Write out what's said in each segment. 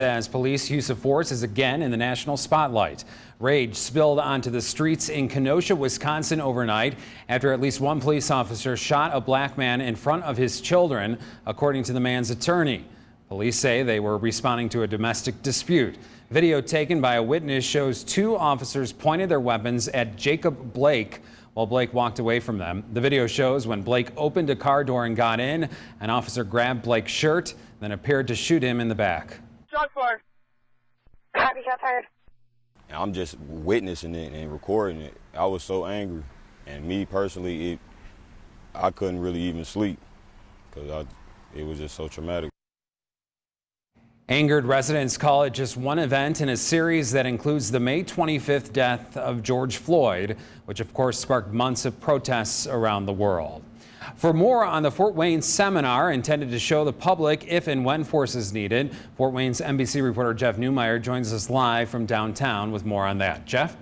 As police use of force is again in the national spotlight. Rage spilled onto the streets in Kenosha, Wisconsin overnight after at least one police officer shot a black man in front of his children, according to the man's attorney. Police say they were responding to a domestic dispute. Video taken by a witness shows two officers pointed their weapons at Jacob Blake while Blake walked away from them. The video shows when Blake opened a car door and got in, an officer grabbed Blake's shirt, then appeared to shoot him in the back. Shot fired. Copy, shot fired. I'm just witnessing it and recording it. I was so angry, and me personally, I couldn't really even sleep because it was just so traumatic. Angered residents call it just one event in a series that includes the May 25th death of George Floyd, which of course sparked months of protests around the world. For more on the Fort Wayne seminar intended to show the public if and when force is needed, Fort Wayne's NBC reporter Jeff Newmeyer joins us live from downtown with more on that. Jeff?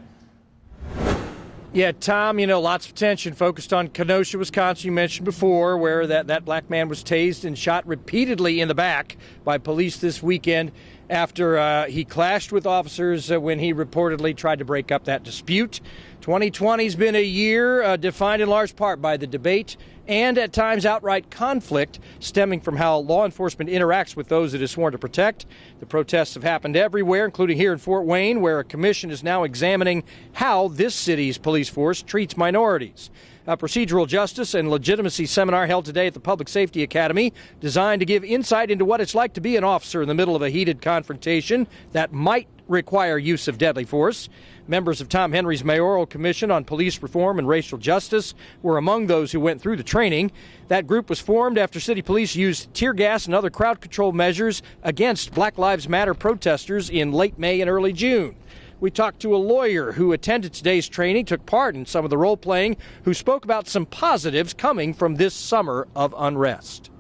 Yeah, Tom, lots of attention focused on Kenosha, Wisconsin, you mentioned before, where that black man was tased and shot repeatedly in the back by police this weekend after he clashed with officers when he reportedly tried to break up that dispute. 2020's been a year defined in large part by the debate and at times outright conflict stemming from how law enforcement interacts with those it is sworn to protect. The protests have happened everywhere, including here in Fort Wayne, where a commission is now examining how this city's police force treats minorities. A procedural justice and legitimacy seminar held today at the Public Safety Academy designed to give insight into what it's like to be an officer in the middle of a heated confrontation that might require use of deadly force. Members of Tom Henry's Mayoral Commission on Police Reform and Racial Justice were among those who went through the training. That group was formed after city police used tear gas and other crowd control measures against Black Lives Matter protesters in late May and early June. We talked to a lawyer who attended today's training, took part in some of the role-playing, who spoke about some positives coming from this summer of unrest.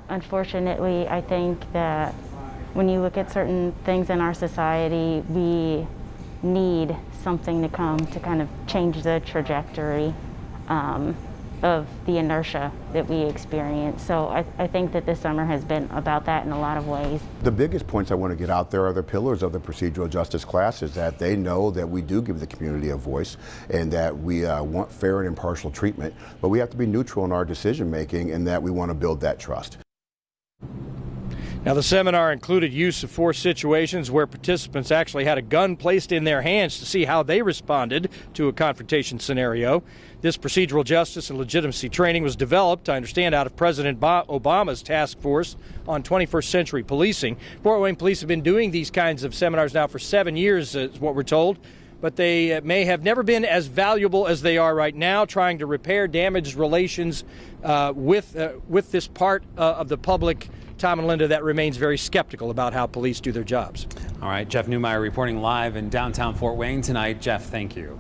Unfortunately, I think that when you look at certain things in our society, we need something to come to kind of change the trajectory of the inertia that we experience. So I think that this summer has been about that in a lot of ways. The biggest points I want to get out there are the pillars of the procedural justice classes, that they know that we do give the community a voice and that we want fair and impartial treatment, but we have to be neutral in our decision making and that we want to build that trust. Now, the seminar included use of force situations where participants actually had a gun placed in their hands to see how they responded to a confrontation scenario. This procedural justice and legitimacy training was developed, I understand, out of President Obama's task force on 21st century policing. Fort Wayne police have been doing these kinds of seminars now for 7 years, is what we're told, but they may have never been as valuable as they are right now, trying to repair damaged relations with this part of the public, Tom and Linda, that remains very skeptical about how police do their jobs. All right, Jeff Newmeyer reporting live in downtown Fort Wayne tonight. Jeff, thank you.